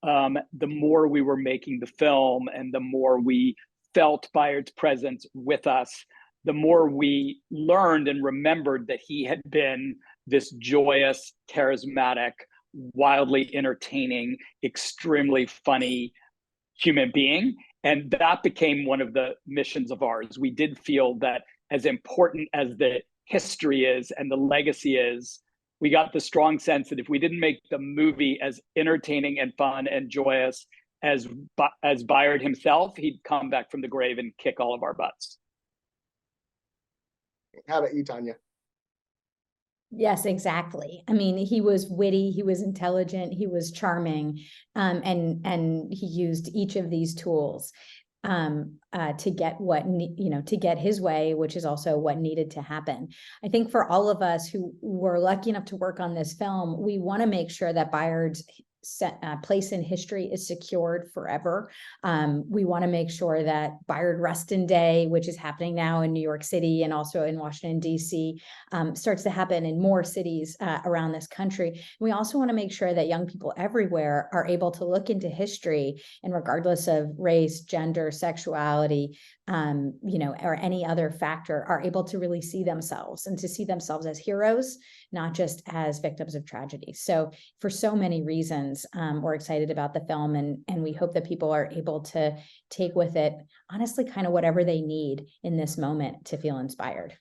the more we were making the film and the more we felt Bayard's presence with us, the more we learned and remembered that he had been this joyous, charismatic, wildly entertaining, extremely funny human being. And that became one of the missions of ours. We did feel that as important as the history is and the legacy is, we got the strong sense that if we didn't make the movie as entertaining and fun and joyous as Bayard himself, he'd come back from the grave and kick all of our butts. How about you, Tonia? Yes, exactly. I mean, he was witty, he was intelligent, he was charming, and he used each of these tools to get to get his way, which is also what needed to happen. I think for all of us who were lucky enough to work on this film, we want to make sure that Bayard's place in history is secured forever. We want to make sure that Bayard Rustin Day, which is happening now in New York City and also in Washington, D.C., starts to happen in more cities around this country. We also want to make sure that young people everywhere are able to look into history, and regardless of race, gender, sexuality, or any other factor, are able to really see themselves and to see themselves as heroes, not just as victims of tragedy. So for so many reasons, we're excited about the film, and we hope that people are able to take with it, honestly, kind of whatever they need in this moment to feel inspired.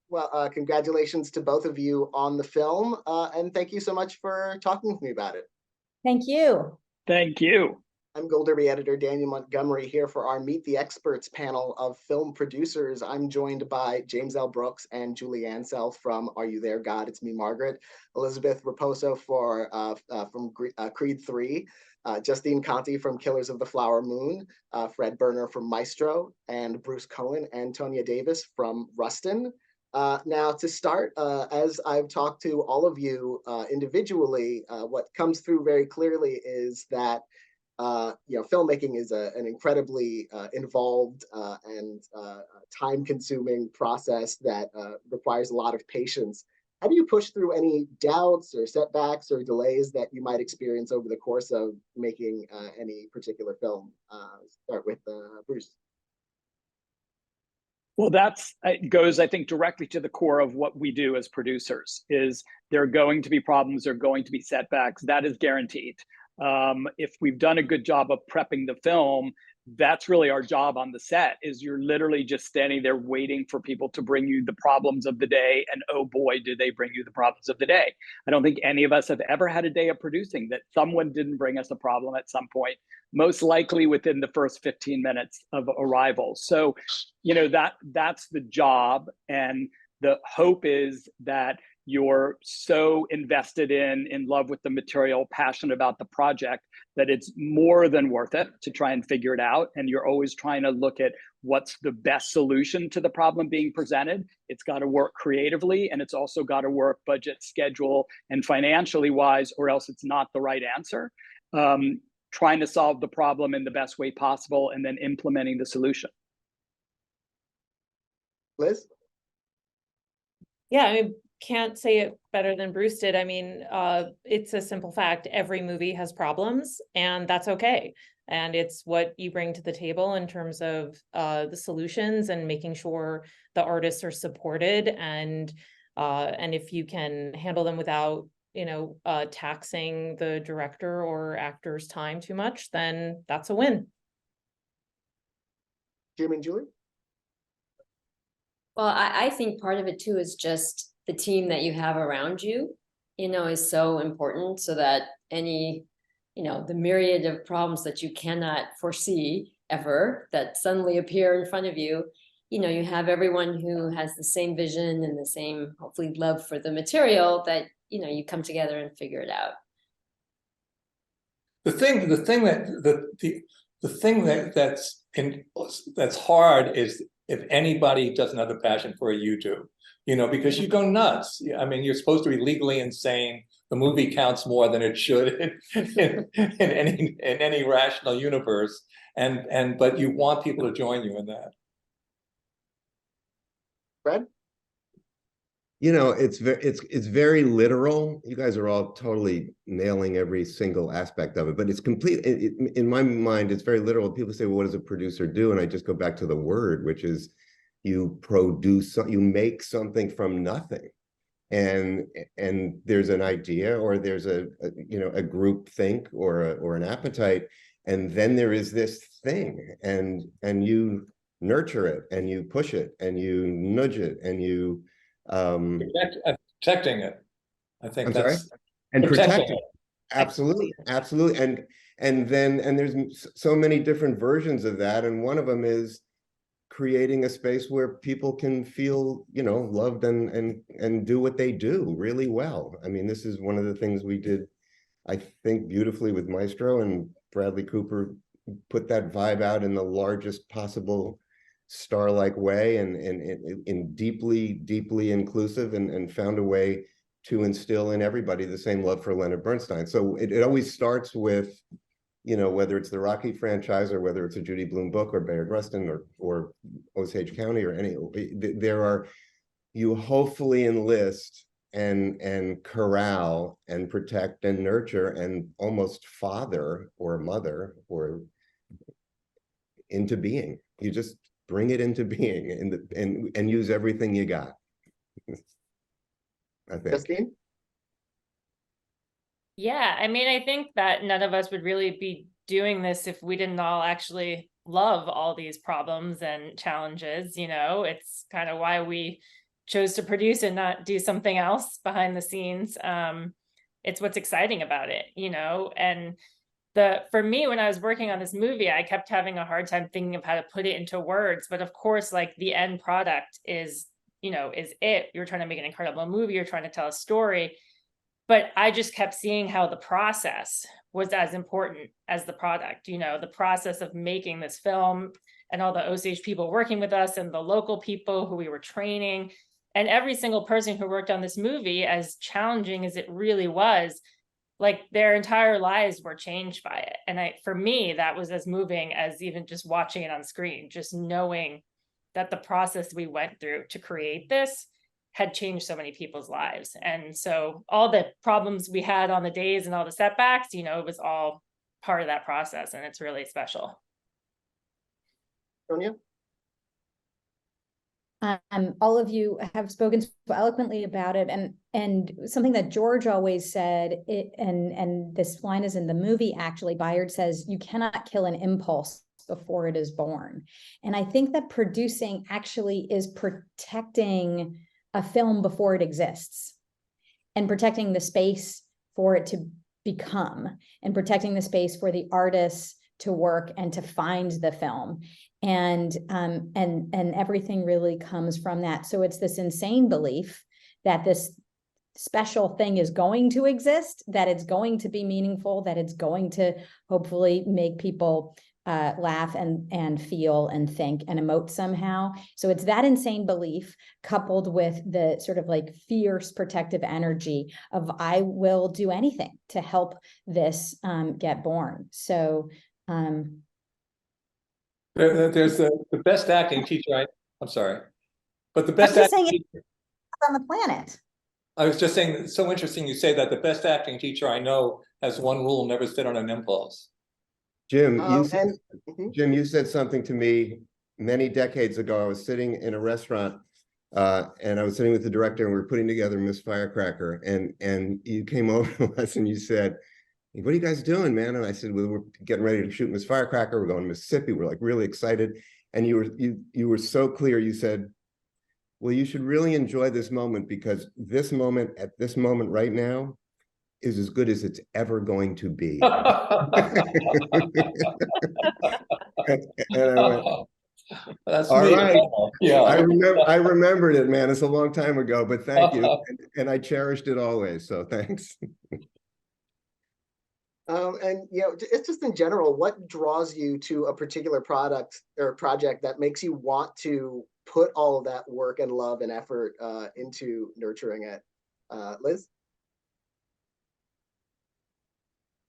Well, congratulations to both of you on the film, and thank you so much for talking with me about it. Thank you. Thank you. I'm Gold Derby editor Daniel Montgomery here for our Meet the Experts panel of film producers. I'm joined by James L. Brooks and Julie Ansell from Are You There, God? It's Me, Margaret. Elizabeth Raposo from Creed 3. Justine Conte from Killers of the Flower Moon. Fred Berner from Maestro. And Bruce Cohen and Tonia Davis from Rustin. Now, to start, as I've talked to all of you individually, what comes through very clearly is that filmmaking is an incredibly involved and time-consuming process that requires a lot of patience. How do you push through any doubts or setbacks or delays that you might experience over the course of making any particular film? Start with Bruce. Well, it goes, I think, directly to the core of what we do as producers. Is there are going to be problems, there are going to be setbacks. That is guaranteed. If we've done a good job of prepping the film, that's really our job on the set. Is you're literally just standing there waiting for people to bring you the problems of the day, and oh boy, do they bring you the problems of the day. I don't think any of us have ever had a day of producing that someone didn't bring us a problem at some point, most likely within the first 15 minutes of arrival. So, that's the job, and the hope is that you're so invested in love with the material, passionate about the project, that it's more than worth it to try and figure it out. And you're always trying to look at what's the best solution to the problem being presented. It's got to work creatively, and it's also got to work budget, schedule, and financially wise, or else it's not the right answer. Trying to solve the problem in the best way possible, and then implementing the solution. Liz? Yeah, I can't say it better than Bruce did. I mean, it's a simple fact. Every movie has problems, and that's okay. And it's what you bring to the table in terms of the solutions and making sure the artists are supported. And if you can handle them without, taxing the director or actor's time too much, then that's a win. Jim and Julie? Well, I think part of it too is just the team that you have around you, is so important, so that any, the myriad of problems that you cannot foresee ever that suddenly appear in front of you, you have everyone who has the same vision and the same, hopefully, love for the material, that, you come together and figure it out. The thing that's hard is if anybody doesn't have the passion for it, you do, because you go nuts. I mean, you're supposed to be legally insane. The movie counts more than it should in any rational universe, but you want people to join you in that. Fred? It's very literal. You guys are all totally nailing every single aspect of it, but it's complete. In my mind, it's very literal. People say, well, what does a producer do? And I just go back to the word, which is you make something from nothing. And there's an idea, or there's a group think or an appetite, And then there is this thing, and you nurture it, and you push it, and you nudge it, and you Protecting it. I think I'm that's sorry? And protect protecting it. Absolutely, absolutely. And there's so many different versions of that, and one of them is creating a space where people can feel, you know, loved and do what they do really well. I mean, this is one of the things we did, I think, beautifully with Maestro, and Bradley Cooper put that vibe out in the largest possible star-like way, and in deeply inclusive, and found a way to instill in everybody the same love for Leonard Bernstein. So it always starts with, you know, whether it's the Rocky franchise, or whether it's a Judy Blume book, or Bayard Rustin, or Osage County, or any, you hopefully enlist and corral and protect and nurture and almost father or mother or into being. You just bring it into being, and use everything you got. I think. Justine? Yeah, I mean, I think that none of us would really be doing this if we didn't all actually love all these problems and challenges, you know. It's kind of why we chose to produce and not do something else behind the scenes. It's what's exciting about it, you know. And for me, when I was working on this movie, I kept having a hard time thinking of how to put it into words. But of course, like, the end product is, you know, is it. You're trying to make an incredible movie, you're trying to tell a story. But I just kept seeing how the process was as important as the product, you know, the process of making this film, and all the Osage people working with us, and the local people who we were training, and every single person who worked on this movie, as challenging as it really was, like, their entire lives were changed by it. And for me, that was as moving as even just watching it on screen, just knowing that the process we went through to create this had changed so many people's lives. And so all the problems we had on the days and all the setbacks, you know, it was all part of that process, and it's really special. Tonia? All of you have spoken so eloquently about it, and something that George always said, and this line is in the movie, actually. Bayard says, "You cannot kill an impulse before it is born." And I think that producing actually is protecting a film before it exists, and protecting the space for it to become, and protecting the space for the artists to work and to find the film. And everything really comes from that. So it's this insane belief that this special thing is going to exist, that it's going to be meaningful, that it's going to hopefully make people laugh and feel and think and emote somehow. So it's that insane belief coupled with the sort of like fierce protective energy of, I will do anything to help this get born. So there's the best acting teacher. I'm sorry, but the best I'm just acting saying teacher, on the planet. I was just saying, it's so interesting you say that. The best acting teacher I know has one rule: never sit on an impulse. Jim, Mhm. Jim, you said something to me many decades ago. I was sitting in a restaurant, and I was sitting with the director, and we were putting together Miss Firecracker, and you came over to us and you said, "What are you guys doing, man?" And I said, "Well, we're getting ready to shoot Miss Firecracker. We're going to Mississippi. We're like really excited." And you were so clear. You said, "Well, you should really enjoy this moment, because this moment, at this moment right now, is as good as it's ever going to be." And I went, That's all me. right. Yeah. I remembered it, man. It's a long time ago, but thank you. And I cherished it always. So thanks. And you know, it's just in general, what draws you to a particular product or project that makes you want to put all of that work and love and effort into nurturing it? Liz?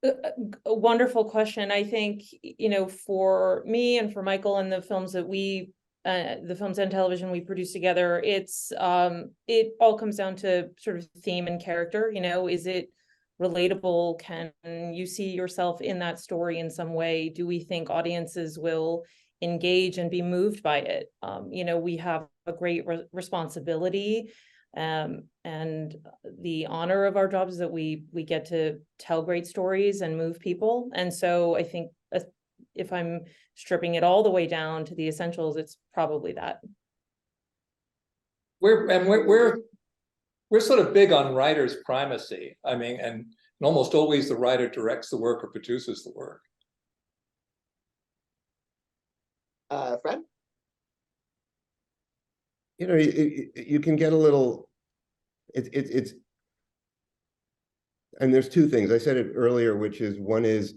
A wonderful question. I think, you know, for me and for Michael and the films that the films and television we produce together, it's it all comes down to sort of theme and character. You know, is it relatable? Can you see yourself in that story in some way? Do we think audiences will engage and be moved by it? You know, we have a great responsibility and the honor of our jobs is that we get to tell great stories and move people. And so I think if I'm stripping it all the way down to the essentials, it's probably that. We're sort of big on writer's primacy. I mean, and almost always the writer directs the work or produces the work. Fred? You know, you can get a little, it's, and there's two things. I said it earlier, which is, one is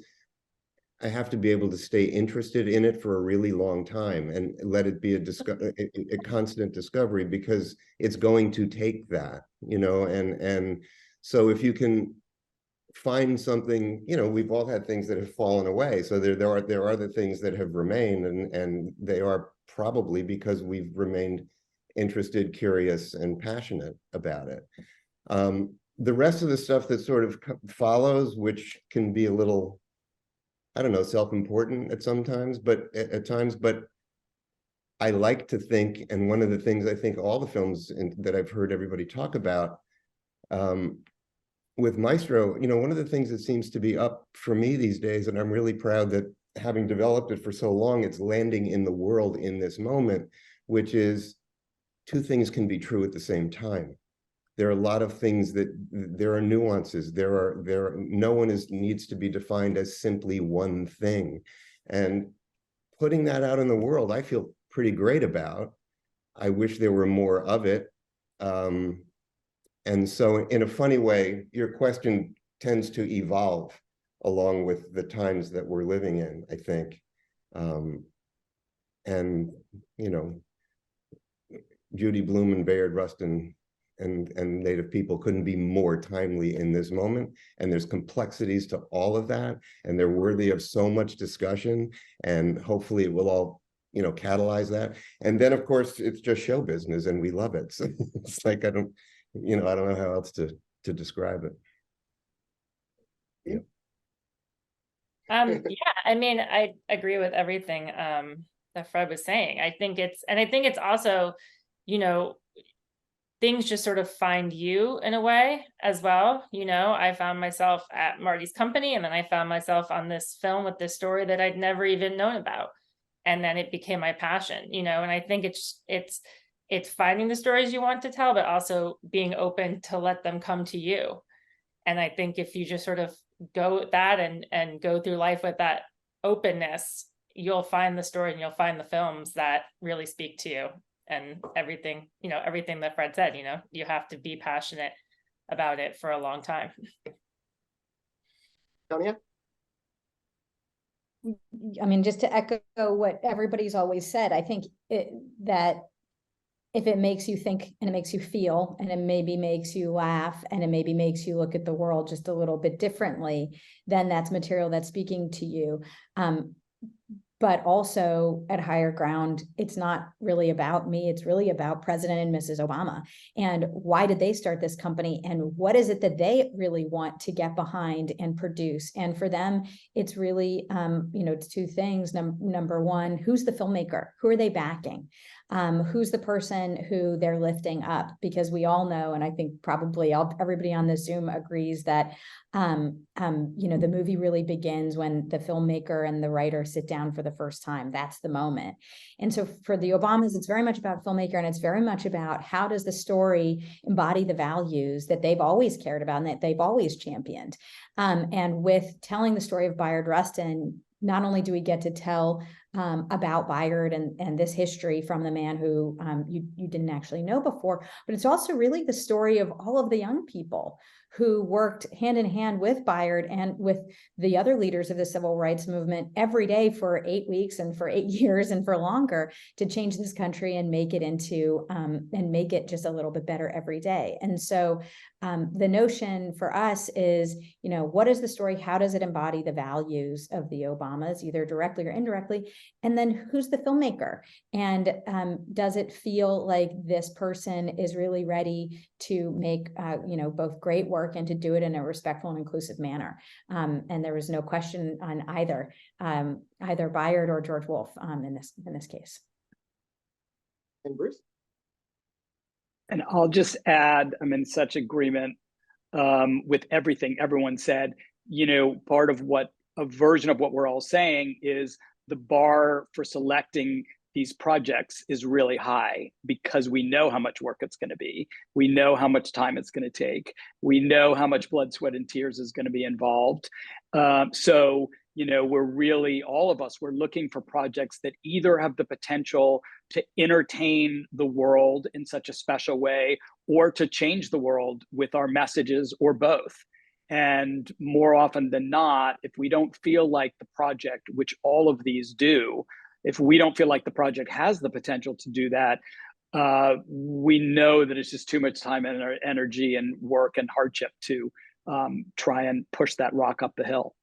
I have to be able to stay interested in it for a really long time and let it be a constant discovery, because it's going to take that, you know, and so if you can find something, you know, we've all had things that have fallen away. So there are the things that have remained, and they are probably because we've remained interested, curious, and passionate about it. The rest of the stuff that sort of follows, which can be a little, I don't know, self-important at times, but I like to think, and one of the things I think all the films that I've heard everybody talk about, with Maestro, you know, one of the things that seems to be up for me these days, and I'm really proud that having developed it for so long, it's landing in the world in this moment, which is two things can be true at the same time. There are a lot of things that, there are nuances, no one needs to be defined as simply one thing. And putting that out in the world, I feel pretty great about. I wish there were more of it. And so in a funny way, your question tends to evolve along with the times that we're living in, I think. And, you know, Judy Blume and Bayard Rustin and Native people couldn't be more timely in this moment. And there's complexities to all of that, and they're worthy of so much discussion, and hopefully it will all, you know, catalyze that. And then of course it's just show business and we love it. So it's like, I don't know how else to describe it. Yeah, I mean, I agree with everything that Fred was saying. I think it's also, you know, things just sort of find you in a way as well. You know, I found myself at Marty's company, and then I found myself on this film with this story that I'd never even known about. And then it became my passion, you know, and I think it's finding the stories you want to tell, but also being open to let them come to you. And I think if you just sort of go with that and go through life with that openness, you'll find the story and you'll find the films that really speak to you. And everything, you know, everything that Fred said, you know, you have to be passionate about it for a long time. Tonia? I mean, just to echo what everybody's always said, I think that if it makes you think and it makes you feel and it maybe makes you laugh and it maybe makes you look at the world just a little bit differently, then that's material that's speaking to you. But also at Higher Ground, it's not really about me. It's really about President and Mrs. Obama. And why did they start this company? And what is it that they really want to get behind and produce? And for them, it's really, you know, it's two things. Number one, who's the filmmaker? Who are they backing? Who's the person who they're lifting up? Because we all know, and I think probably everybody on this Zoom agrees that, you know, the movie really begins when the filmmaker and the writer sit down for the first time. That's the moment. And so for the Obamas, it's very much about filmmaker, and it's very much about how does the story embody the values that they've always cared about and that they've always championed. And with telling the story of Bayard Rustin, not only do we get to tell about Bayard and this history from the man who you didn't actually know before, but it's also really the story of all of the young people who worked hand in hand with Bayard and with the other leaders of the civil rights movement every day for 8 weeks and for 8 years and for longer to change this country and make it into and make it just a little bit better every day. And so the notion for us is, you know, what is the story? How does it embody the values of the Obamas, either directly or indirectly? And then who's the filmmaker? And does it feel like this person is really ready to make, you know, both great work and to do it in a respectful and inclusive manner? And there was no question on either Bayard or George Wolfe in this case. And Bruce? And I'll just add, I'm in such agreement with everything everyone said. You know, part of what a version of what we're all saying is the bar for selecting these projects is really high because we know how much work it's going to be. We know how much time it's going to take. We know how much blood, sweat, and tears is going to be involved. So, you know, we're really, all of us, we're looking for projects that either have the potential to entertain the world in such a special way or to change the world with our messages, or both. And more often than not, if we don't feel like the project, which all of these do, if we don't feel like the project has the potential to do that, we know that it's just too much time and energy and work and hardship to try and push that rock up the hill.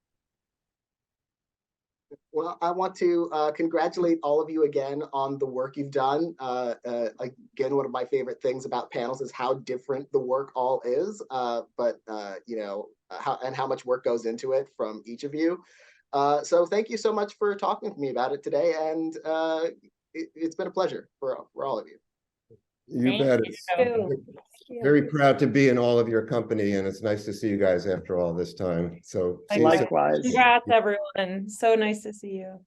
Well, I want to congratulate all of you again on the work you've done. Again, one of my favorite things about panels is how different the work all is, but you know, how much work goes into it from each of you. So thank you so much for talking with me about it today, and it's been a pleasure for all of you. You Thank bet. you. It's very proud to be in all of your company, and it's nice to see you guys after all this time. So see you soon. Likewise. Congrats, everyone. So nice to see you.